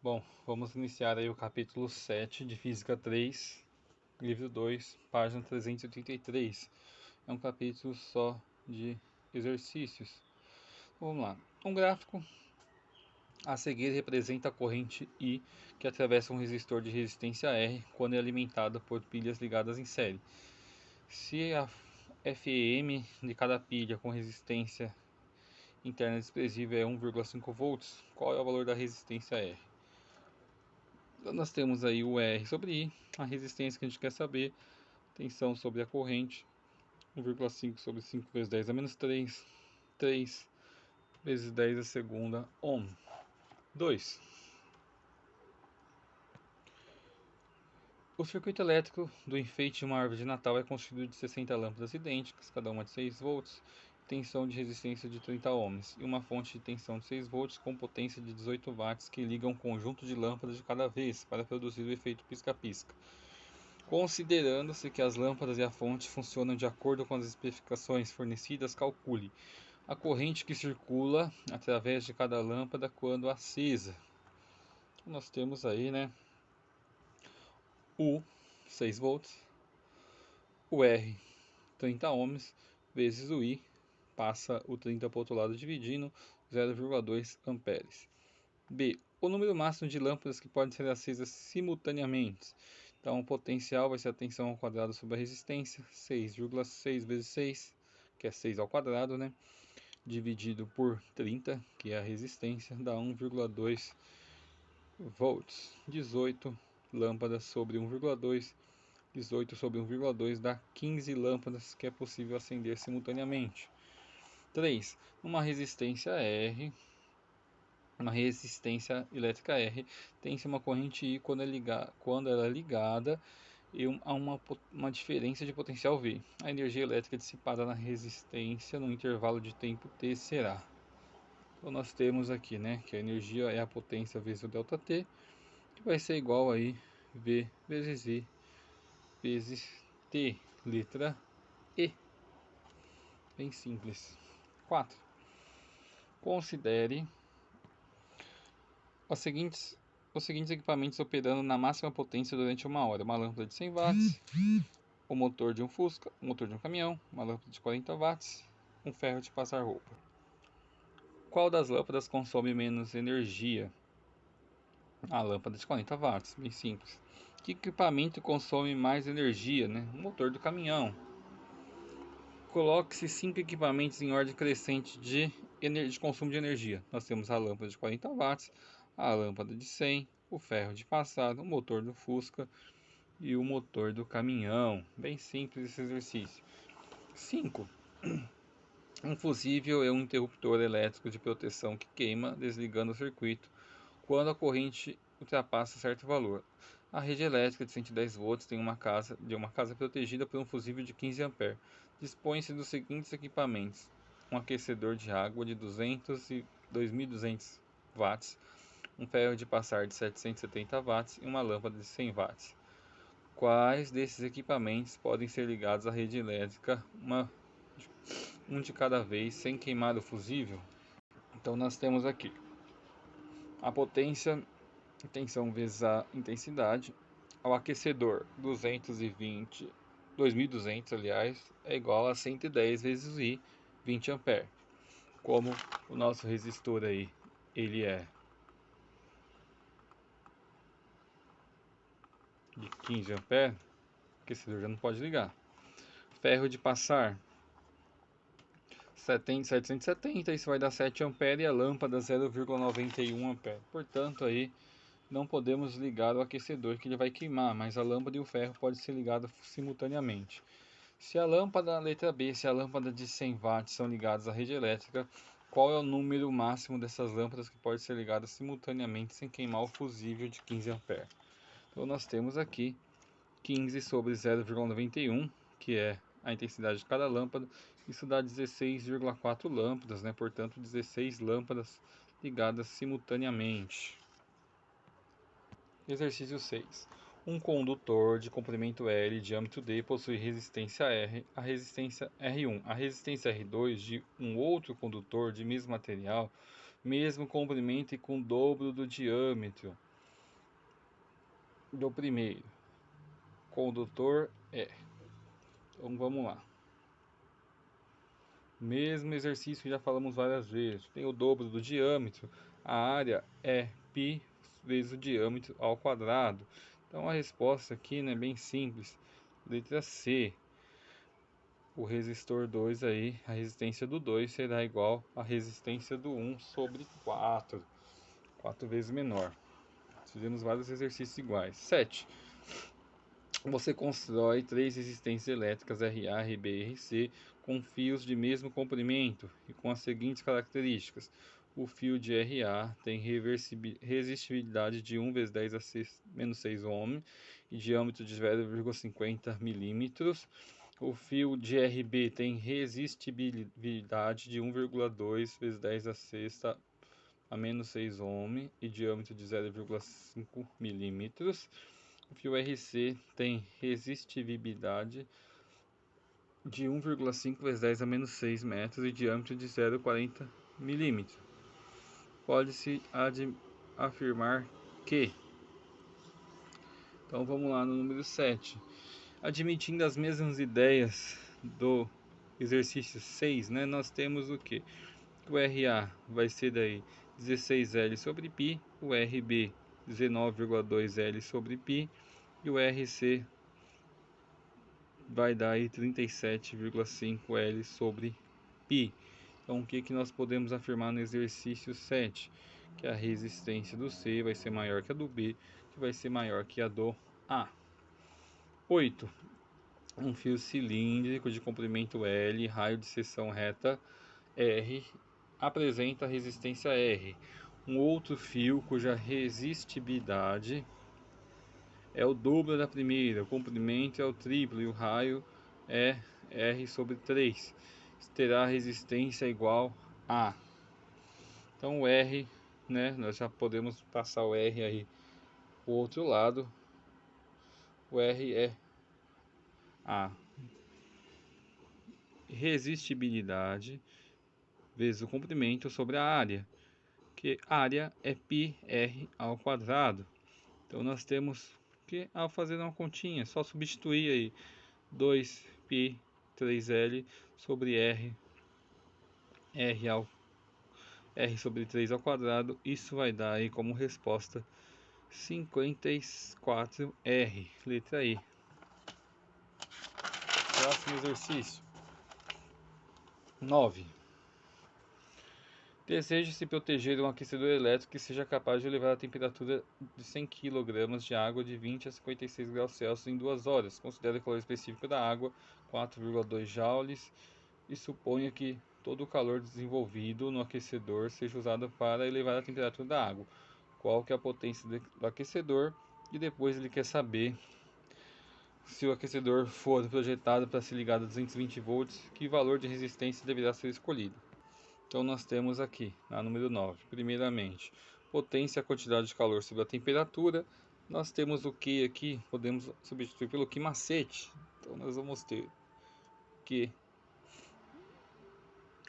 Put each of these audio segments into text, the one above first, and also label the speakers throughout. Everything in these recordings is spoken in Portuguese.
Speaker 1: Bom, vamos iniciar aí o capítulo 7 de Física 3, livro 2, página 383. É um capítulo só de exercícios. Vamos lá. Um gráfico a seguir representa a corrente I que atravessa um resistor de resistência R quando é alimentada por pilhas ligadas em série. Se a FEM de cada pilha com resistência interna desprezível é 1,5 volts, qual é o valor da resistência R? Então, nós temos aí o R sobre I, a resistência que a gente quer saber, tensão sobre a corrente, 1,5 sobre 5 vezes 10 a menos 3, 3 vezes 10 a segunda ohm. 2. O circuito elétrico do enfeite de uma árvore de Natal é constituído de 60 lâmpadas idênticas, cada uma de 6 volts, tensão de resistência de 30 ohms, e uma fonte de tensão de 6 volts com potência de 18 watts que liga um conjunto de lâmpadas de cada vez para produzir o efeito pisca-pisca. Considerando-se que as lâmpadas e a fonte funcionam de acordo com as especificações fornecidas, calcule a corrente que circula através de cada lâmpada quando acesa. Nós temos aí, né, U 6 volts, o R 30 ohms, vezes o I, passa o 30 para o outro lado dividindo 0,2 amperes. B. O número máximo de lâmpadas que podem ser acesas simultaneamente. Então, o potencial vai ser a tensão ao quadrado sobre a resistência, 6,6 vezes 6, que é 6 ao quadrado, né? Dividido por 30, que é a resistência, dá 1,2 volts. 18 lâmpadas sobre 1,2, 18 sobre 1,2 dá 15 lâmpadas que é possível acender simultaneamente. 3. Uma resistência R, uma resistência elétrica R, tem-se uma corrente I quando ela é ligada a uma diferença de potencial V. A energia elétrica dissipada na resistência no intervalo de tempo T será. Então nós temos aqui, né, que a energia é a potência vezes o ΔT, que vai ser igual aí V vezes I vezes T, letra E. Bem simples. 4. Considere os seguintes equipamentos operando na máxima potência durante uma hora: uma lâmpada de 100 watts, o motor de um Fusca, o motor de um caminhão, uma lâmpada de 40 watts, um ferro de passar roupa. Qual das lâmpadas consome menos energia? A lâmpada de 40 watts, bem simples. Que equipamento consome mais energia, né? O motor do caminhão. Coloque-se 5 equipamentos em ordem crescente de consumo de energia. Nós temos a lâmpada de 40 watts, a lâmpada de 100, o ferro de passar, o motor do Fusca e o motor do caminhão. Bem simples esse exercício. 5. Um fusível é um interruptor elétrico de proteção que queima, desligando o circuito quando a corrente ultrapassa certo valor. A rede elétrica de 110 volts tem uma casa protegida por um fusível de 15 A. Dispõe-se dos seguintes equipamentos: um aquecedor de água de 200 e 2.200 watts, um ferro de passar de 770 watts e uma lâmpada de 100 watts. Quais desses equipamentos podem ser ligados à rede elétrica, um de cada vez, sem queimar o fusível? Então nós temos aqui a potência, tensão vezes a intensidade. Ao aquecedor 2.200 aliás, é igual a 110 vezes I, 20 A. Como o nosso resistor aí, ele é de 15 A, o aquecedor já não pode ligar. Ferro de passar 770, isso vai dar 7 A e a lâmpada 0,91 A. Portanto, aí não podemos ligar o aquecedor que ele vai queimar, mas a lâmpada e o ferro podem ser ligados simultaneamente. Se a lâmpada, letra B, se a lâmpada de 100 watts são ligadas à rede elétrica, qual é o número máximo dessas lâmpadas que pode ser ligadas simultaneamente sem queimar o fusível de 15 A? Então nós temos aqui 15 sobre 0,91, que é a intensidade de cada lâmpada. Isso dá 16,4 lâmpadas, né? Portanto, 16 lâmpadas ligadas simultaneamente. Exercício 6. Um condutor de comprimento L e diâmetro D possui resistência R, a resistência R1, a resistência R2 de um outro condutor de mesmo material, mesmo comprimento e com dobro do diâmetro. do primeiro condutor é. Então vamos lá. Mesmo exercício que já falamos várias vezes. Tem o dobro do diâmetro. A área é π vezes o diâmetro ao quadrado. Então a resposta aqui, né, é bem simples. Letra C. O resistor 2 aí, a resistência do 2 será igual à resistência do 1 sobre 4. 4 vezes menor. Fizemos vários exercícios iguais. 7. Você constrói 3 resistências elétricas RA, RB e RC com fios de mesmo comprimento e com as seguintes características. O fio de RA tem resistibilidade de 1 vezes 10 a menos 6 ohm e diâmetro de 0,50 milímetros. O fio de RB tem resistibilidade de 1,2 vezes 10 a sexta a menos 6 ohm e diâmetro de 0,5 milímetros. O fio RC tem resistividade de 1,5 vezes 10 a menos 6 metros e diâmetro de 0,40 milímetros. Pode-se afirmar que... Então vamos lá no número 7. Admitindo as mesmas ideias do exercício 6, né, nós temos o que? O RA vai ser daí 16L sobre π, o RB 19,2L sobre π e o RC vai dar aí 37,5L sobre π. Então o que nós podemos afirmar no exercício 7? Que a resistência do C vai ser maior que a do B, que vai ser maior que a do A. 8. Um fio cilíndrico de comprimento L, raio de seção reta R, apresenta resistência R. Um outro fio cuja resistibilidade é o dobro da primeira, o comprimento é o triplo e o raio é R sobre 3. Terá resistência igual a. Então o R, né, nós já podemos passar o R aí para o outro lado. O R é a resistibilidade vezes o comprimento sobre a área, que área é πr ao quadrado. Então nós temos que, ao fazer uma continha, só substituir aí 2π 3L sobre R sobre 3 ao quadrado. Isso vai dar aí como resposta 54R, letra I. Próximo exercício 9. Deseja-se proteger um aquecedor elétrico que seja capaz de elevar a temperatura de 100 kg de água de 20 a 56 graus Celsius em 2 horas. Considere o calor específico da água, 4,2 joules, e suponha que todo o calor desenvolvido no aquecedor seja usado para elevar a temperatura da água. Qual que é a potência do aquecedor? E depois ele quer saber, se o aquecedor for projetado para ser ligado a 220 volts, que valor de resistência deverá ser escolhido. Então nós temos aqui, na número 9, primeiramente, potência é a quantidade de calor sobre a temperatura. Nós temos o Q aqui, podemos substituir pelo Q macete. Então nós vamos ter que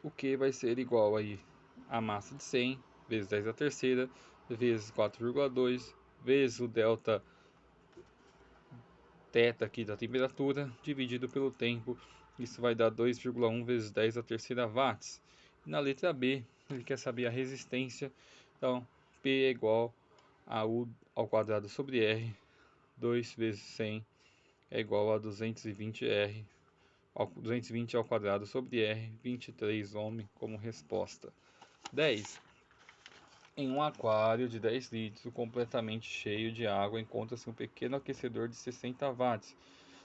Speaker 1: o Q vai ser igual aí a massa de 100 vezes 10 a terceira vezes 4,2 vezes o delta θ aqui da temperatura dividido pelo tempo. Isso vai dar 2,1 vezes 10 a terceira watts. E na letra B, ele quer saber a resistência. Então, P é igual a U ao quadrado sobre R. 2 vezes 100 é igual a 220R. 220 ao quadrado sobre R. 23 ohm como resposta. 10. Em um aquário de 10 litros completamente cheio de água, encontra-se um pequeno aquecedor de 60 watts.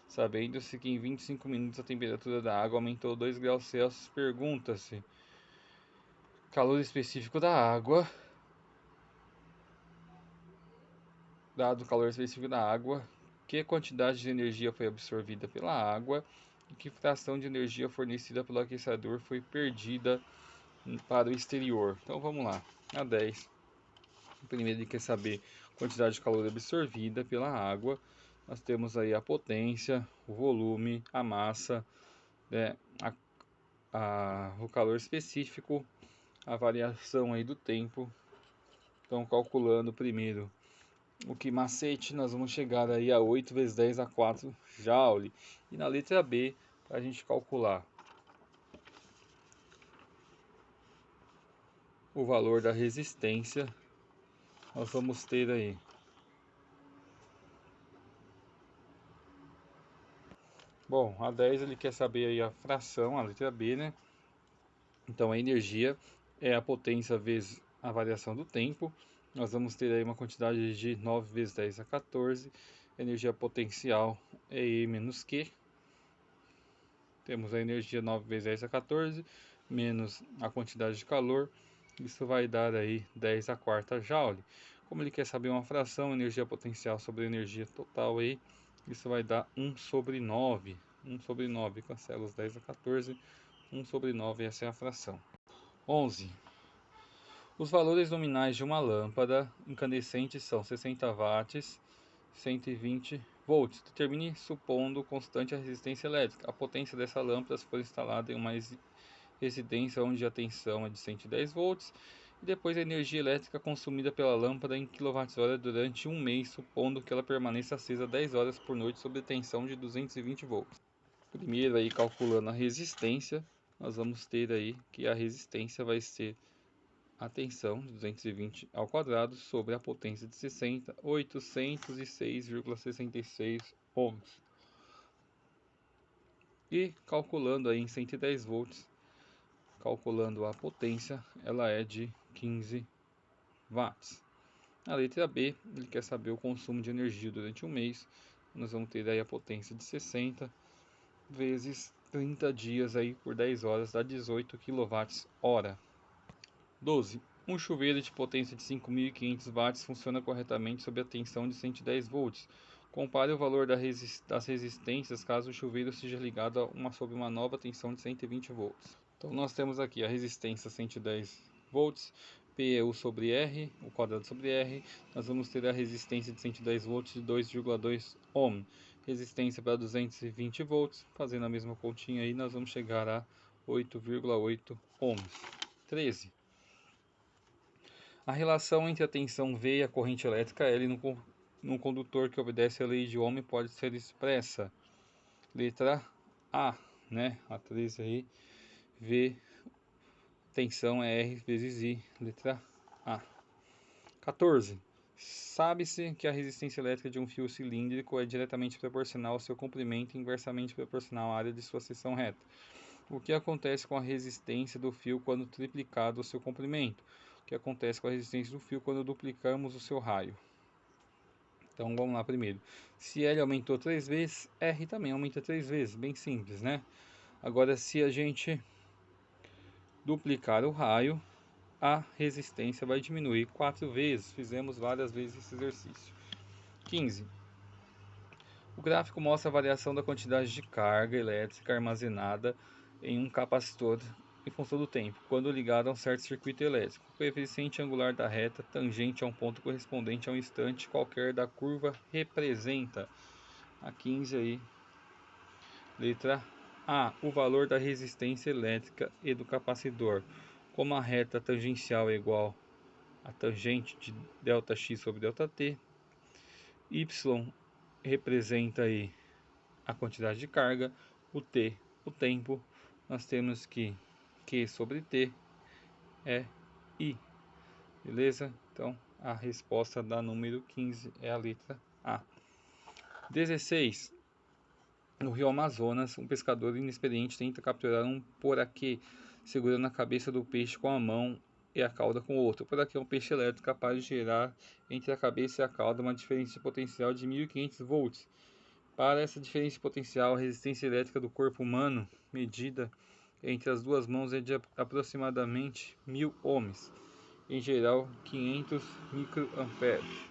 Speaker 1: Sabendo-se que em 25 minutos a temperatura da água aumentou 2 graus Celsius, pergunta-se: calor específico da água. Dado o calor específico da água, que quantidade de energia foi absorvida pela água e que fração de energia fornecida pelo aquecedor foi perdida para o exterior. Então vamos lá. A 10. Primeiro ele quer saber a quantidade de calor absorvida pela água. Nós temos aí a potência, o volume, a massa, né, o calor específico, a variação aí do tempo. Então calculando primeiro o que macete, nós vamos chegar aí a 8 vezes 10 a 4 Joule. E na letra B, para a gente calcular o valor da resistência, nós vamos ter aí bom, a 10 ele quer saber aí a fração, a letra B, né? Então a energia é a potência vezes a variação do tempo. Nós vamos ter aí uma quantidade de 9 vezes 10 a 14. Energia potencial é E menos Q. Temos a energia 9 vezes 10 a 14 menos a quantidade de calor. Isso vai dar aí 10 a quarta joule. Como ele quer saber uma fração, energia potencial sobre energia total aí, isso vai dar 1 sobre 9. 1 sobre 9, cancela os 10 a 14. 1 sobre 9, essa é a fração. 11. Os valores nominais de uma lâmpada incandescente são 60 watts, 120 volts. Determine, supondo constante, a resistência elétrica. A potência dessa lâmpada, se for instalada em uma residência onde a tensão é de 110 volts, e depois a energia elétrica consumida pela lâmpada em kWh durante um mês, supondo que ela permaneça acesa 10 horas por noite sob tensão de 220 volts. Primeiro aí calculando a resistência, nós vamos ter aí que a resistência vai ser a tensão de 220 ao quadrado sobre a potência de 60, 806,66 ohms. E calculando aí em 110 volts, calculando a potência, ela é de 15 watts. A letra B, ele quer saber o consumo de energia durante um mês. Nós vamos ter aí a potência de 60 vezes 30 dias aí por 10 horas, dá 18 kWh. 12. Um chuveiro de potência de 5.500 watts funciona corretamente sob a tensão de 110 volts. Compare o valor das resistências caso o chuveiro seja ligado sob uma nova tensão de 120 volts. Então nós temos aqui a resistência 110 volts, P é U sobre R, o quadrado sobre R. Nós vamos ter a resistência de 110 volts de 2,2 ohm. Resistência para 220 volts, fazendo a mesma continha aí, nós vamos chegar a 8,8 ohms. 13. A relação entre a tensão V e a corrente elétrica L no condutor que obedece à lei de Ohm pode ser expressa. Letra A, né? A 13 aí. V, tensão é R vezes I. Letra A. 14. Sabe-se que a resistência elétrica de um fio cilíndrico é diretamente proporcional ao seu comprimento e inversamente proporcional à área de sua seção reta. O que acontece com a resistência do fio quando triplicado o seu comprimento? O que acontece com a resistência do fio quando duplicamos o seu raio? Então vamos lá primeiro. Se L aumentou 3 vezes, R também aumenta 3 vezes. Bem simples, né? Agora, se a gente duplicar o raio, a resistência vai diminuir 4 vezes. Fizemos várias vezes esse exercício. 15. O gráfico mostra a variação da quantidade de carga elétrica armazenada em um capacitor em função do tempo, quando ligado a um certo circuito elétrico. O coeficiente angular da reta tangente a um ponto correspondente a um instante qualquer da curva representa. A 15 aí, letra A, o valor da resistência elétrica e do capacitor. Como a reta tangencial é igual a tangente de ΔX sobre ΔT, Y representa aí a quantidade de carga, o T, o tempo, nós temos que Q sobre T é I, beleza? Então, a resposta da número 15 é a letra A. 16. No rio Amazonas, um pescador inexperiente tenta capturar um poraquê, segurando a cabeça do peixe com a mão e a cauda com o outro. O poraquê é um peixe elétrico capaz de gerar entre a cabeça e a cauda uma diferença de potencial de 1.500 volts. Para essa diferença de potencial, a resistência elétrica do corpo humano, medida entre as duas mãos, é de aproximadamente 1.000 ohms, em geral 500 microamperes.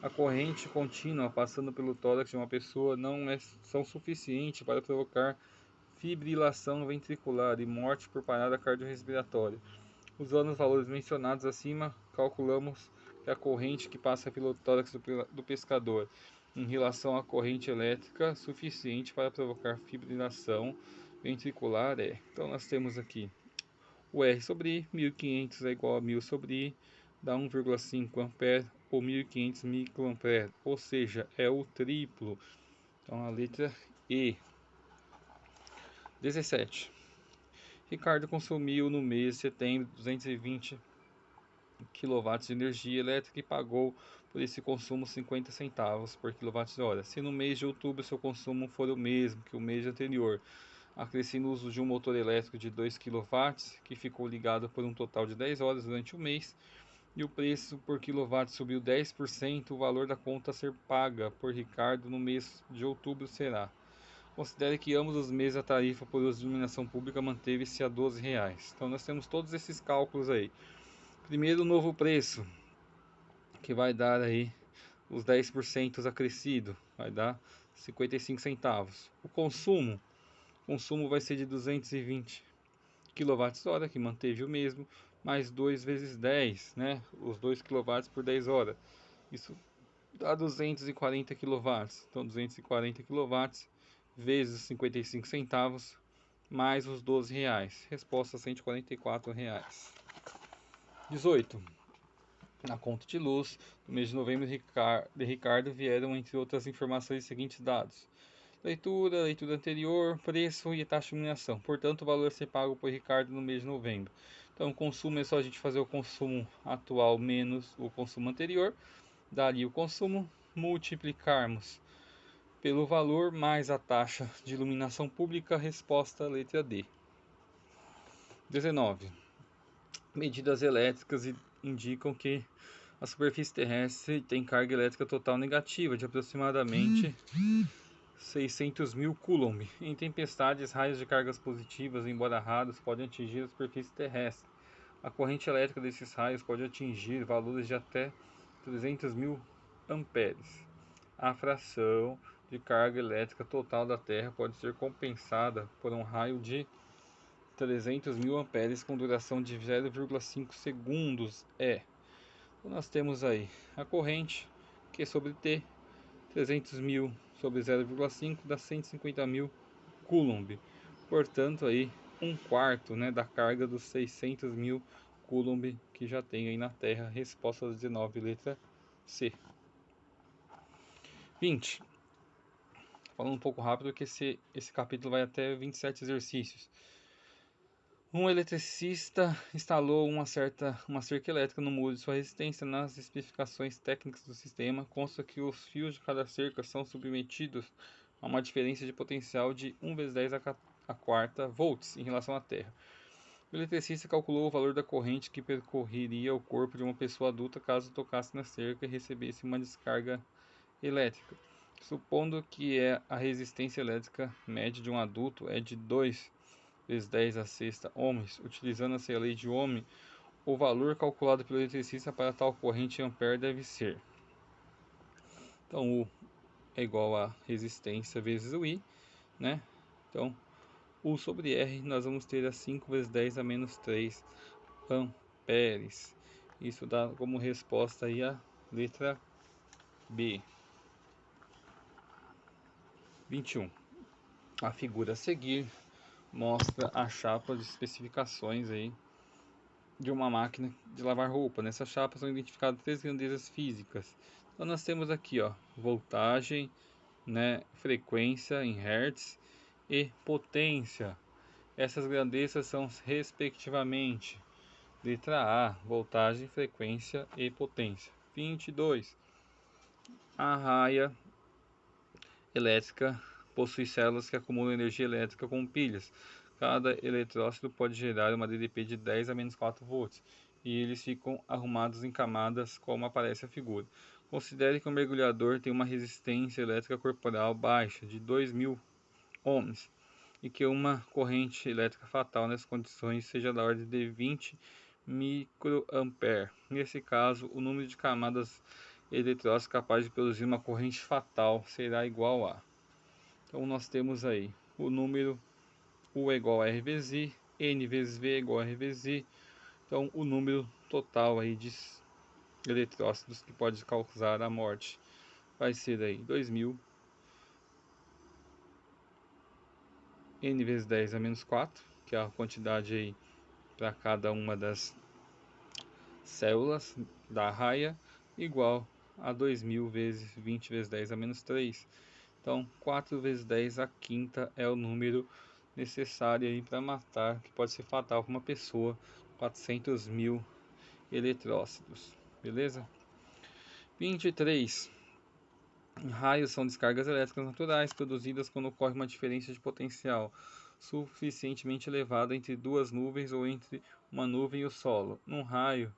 Speaker 1: A corrente contínua passando pelo tórax de uma pessoa não é suficiente para provocar fibrilação ventricular e morte por parada cardiorrespiratória. Usando os valores mencionados acima, calculamos que a corrente que passa pelo tórax do pescador em relação à corrente elétrica suficiente para provocar fibrilação ventricular é. Então nós temos aqui o R sobre I, 1500 é igual a 1000 sobre I, dá 1,5 ampere, ou 1500 microampere, ou seja, é o triplo. Então a letra E. 17. Ricardo consumiu no mês de setembro 220 kW de energia elétrica e pagou por esse consumo 50 centavos por kWh. Se no mês de outubro seu consumo for o mesmo que o mês anterior, acrescendo o uso de um motor elétrico de 2 kW, que ficou ligado por um total de 10 horas durante o mês, e o preço por quilowatt subiu 10%, o valor da conta a ser paga por Ricardo no mês de outubro será. Considere que ambos os meses a tarifa por uso de iluminação pública manteve-se a R$ 12. Então nós temos todos esses cálculos aí. Primeiro o novo preço, que vai dar aí os 10% acrescido, vai dar 55 centavos. O consumo vai ser de 220 kWh, que manteve o mesmo, mais 2 vezes 10, né? Os 2 kW por 10 horas. Isso dá 240 kW. Então 240 kW vezes 55 centavos mais os R$ 12. Resposta: R$ 144. 18. Na conta de luz, no mês de novembro de Ricardo vieram, entre outras informações, os seguintes dados: leitura anterior, preço e taxa de iluminação. Portanto, o valor a ser pago por Ricardo no mês de novembro. Então, o consumo é só a gente fazer o consumo atual menos o consumo anterior. Daria o consumo, multiplicarmos pelo valor mais a taxa de iluminação pública. Resposta: letra D. 19. Medidas elétricas indicam que a superfície terrestre tem carga elétrica total negativa de aproximadamente 600.000 coulomb. Em tempestades, raios de cargas positivas, embora raros, podem atingir a superfície terrestre. A corrente elétrica desses raios pode atingir valores de até 300.000 amperes. A fração de carga elétrica total da Terra pode ser compensada por um raio de 300.000 amperes com duração de 0,5 segundos. Então nós temos aí a corrente Q sobre T, 300.000 sobre 0,5 dá 150.000 coulomb. Portanto, aí um quarto, né, da carga dos 600.000 coulomb que já tem aí na Terra. Resposta 19, letra C. 20. Falando um pouco rápido, que esse capítulo vai até 27 exercícios. Um eletricista instalou uma cerca elétrica no muro de sua resistência. Nas especificações técnicas do sistema, consta que os fios de cada cerca são submetidos a uma diferença de potencial de 1 vezes 10 a quarta volts em relação à Terra. O eletricista calculou o valor da corrente que percorreria o corpo de uma pessoa adulta caso tocasse na cerca e recebesse uma descarga elétrica. Supondo que a resistência elétrica média de um adulto é de 2 vezes 10 a sexta ohms, utilizando-se a lei de Ohm, o valor calculado pelo eletricista para tal corrente em ampere deve ser. Então, U é igual a resistência vezes o I, né? Então, U sobre R, nós vamos ter a 5 vezes 10 a menos 3 amperes. Isso dá como resposta aí a letra B. 21. A figura a seguir mostra a chapa de especificações aí de uma máquina de lavar roupa. Nessas chapas são identificadas 3 grandezas físicas. Então nós temos aqui, ó, voltagem, né, frequência em hertz e potência. Essas grandezas são respectivamente letra A, voltagem, frequência e potência. 22. A raia elétrica possui células que acumulam energia elétrica com pilhas. Cada eletrócito pode gerar uma DDP de 10 a menos 4 volts, e eles ficam arrumados em camadas como aparece a figura. Considere que o mergulhador tem uma resistência elétrica corporal baixa, de 2.000 ohms, e que uma corrente elétrica fatal nessas condições seja da ordem de 20 microampere. Nesse caso, o número de camadas eletrócitos capazes de produzir uma corrente fatal será igual a. Então nós temos aí o número U é igual a R vezes I, N vezes V é igual a R vezes I. Então o número total aí de eletrócitos que pode causar a morte vai ser aí 2.000 N vezes 10 a menos 4, que é a quantidade aí para cada uma das células da raia, igual a 2000 vezes 20 vezes 10 a menos 3. Então, 4 vezes 10 a quinta é o número necessário aí para matar, que pode ser fatal para uma pessoa, 400.000 eletrócitos, beleza? 23. Raios são descargas elétricas naturais produzidas quando ocorre uma diferença de potencial suficientemente elevada entre duas nuvens ou entre uma nuvem e o solo. Num raio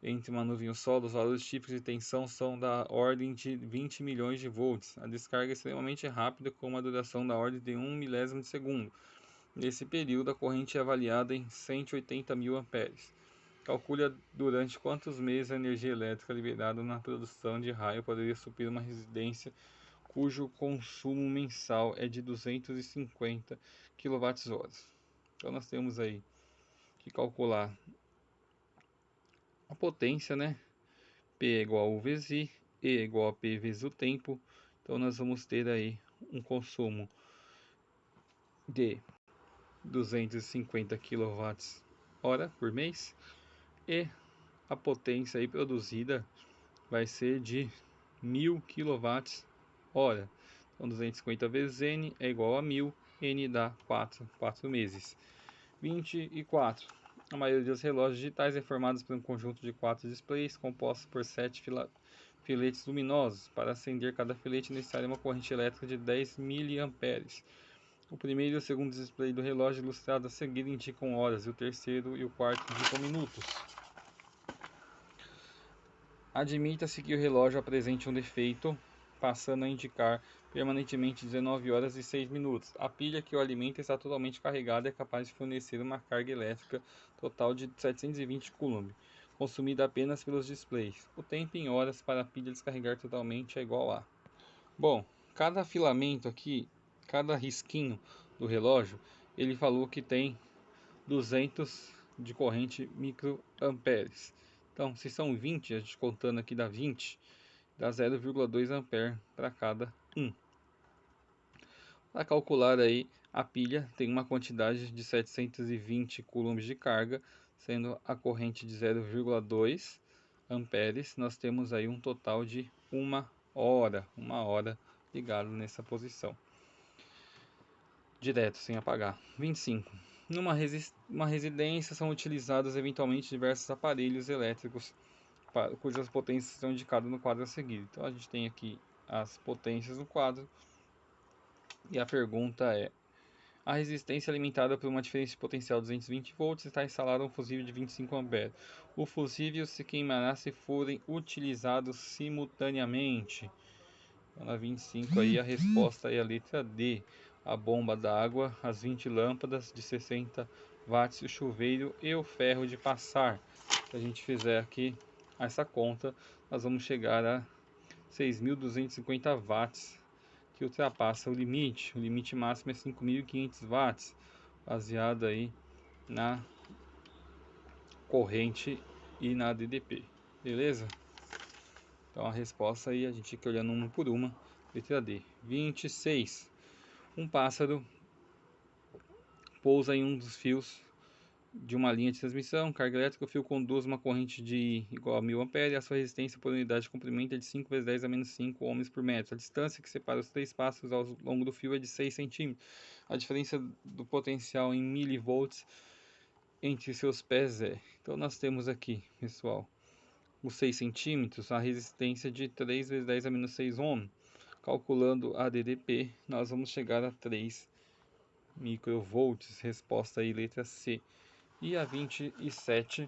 Speaker 1: entre uma nuvem e o solo, os valores típicos de tensão são da ordem de 20 milhões de volts. A descarga é extremamente rápida, com uma duração da ordem de 1 milésimo de segundo. Nesse período, a corrente é avaliada em 180.000 amperes. Calcule durante quantos meses a energia elétrica liberada na produção de raio poderia suprir uma residência cujo consumo mensal é de 250 kWh. Então nós temos aí que calcular a potência, né? P é igual a U vezes I, E é igual a P vezes o tempo. Então nós vamos ter aí um consumo de 250 kWh por mês e a potência aí produzida vai ser de 1000 kWh. Então 250 vezes N é igual a 1000, N dá 4 meses. 24. A maioria dos relógios digitais é formada por um conjunto de 4 displays compostos por 7 filetes luminosos. Para acender cada filete é necessária uma corrente elétrica de 10 mA. O primeiro e o segundo display do relógio ilustrado a seguir indicam horas, e o terceiro e o quarto indicam minutos. Admita-se que o relógio apresente um defeito, passando a indicar permanentemente 19 horas e 6 minutos. A pilha que o alimenta está totalmente carregada e é capaz de fornecer uma carga elétrica total de 720 coulomb, consumida apenas pelos displays. O tempo em horas para a pilha descarregar totalmente é igual a... Bom, cada filamento aqui, cada risquinho do relógio, ele falou que tem 200 de corrente microamperes. Então, se são 20, a gente contando aqui dá 20, dá 0,2 ampere para cada um. Para calcular aí, a pilha tem uma quantidade de 720 coulombs de carga, sendo a corrente de 0,2 amperes. Nós temos aí um total de uma hora ligado nessa posição, direto, sem apagar. 25. Numa residência são utilizados eventualmente diversos aparelhos elétricos cujas potências são indicadas no quadro a seguir. Então a gente tem aqui as potências no quadro e a pergunta é: a resistência alimentada por uma diferença de potencial de 220 volts está instalada um fusível de 25 amperes. O fusível se queimará se forem utilizados simultaneamente. Então, na 25 aí a resposta é a letra D. A bomba d'água, as 20 lâmpadas de 60 watts, o chuveiro e o ferro de passar. Se a gente fizer aqui essa conta, nós vamos chegar a 6.250 watts, que ultrapassa o limite. O limite máximo é 5.500 watts, baseado aí na corrente e na DDP. Beleza? Então a resposta aí a gente fica olhando uma por uma. Letra D. 26. Um pássaro pousa em um dos fios de uma linha de transmissão, carga elétrica. O fio conduz uma corrente de igual a 1000 A e a sua resistência por unidade de comprimento é de 5 vezes 10 a menos 5 ohms por metro. A distância que separa os três pássaros ao longo do fio é de 6 centímetros. A diferença do potencial em milivolts entre seus pés é... Então nós temos aqui, pessoal, os 6 centímetros, a resistência de 3 vezes 10 a menos 6 ohms. Calculando a DDP, nós vamos chegar a 3 microvolts. Resposta aí, letra C. E a 27,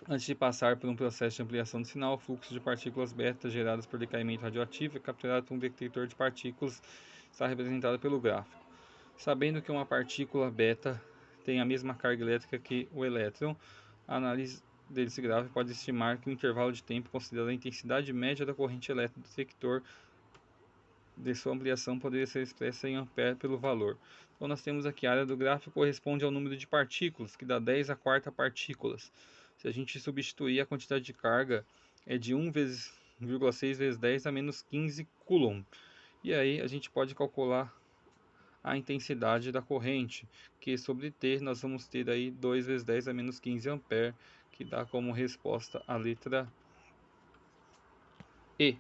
Speaker 1: antes de passar por um processo de ampliação do sinal, o fluxo de partículas beta geradas por decaimento radioativo é capturado por um detector de partículas, está representado pelo gráfico. Sabendo que uma partícula beta tem a mesma carga elétrica que o elétron, a análise desse gráfico pode estimar que o intervalo de tempo considerado a intensidade média da corrente elétrica do detector de sua ampliação poderia ser expressa em ampere pelo valor. Então nós temos aqui a área do gráfico corresponde ao número de partículas, que dá 10 a quarta partículas. Se a gente substituir, a quantidade de carga é de 1,6 vezes 10 a menos 15 coulomb. E aí a gente pode calcular a intensidade da corrente, que sobre T nós vamos ter aí 2 vezes 10 a menos 15 ampere, que dá como resposta a letra E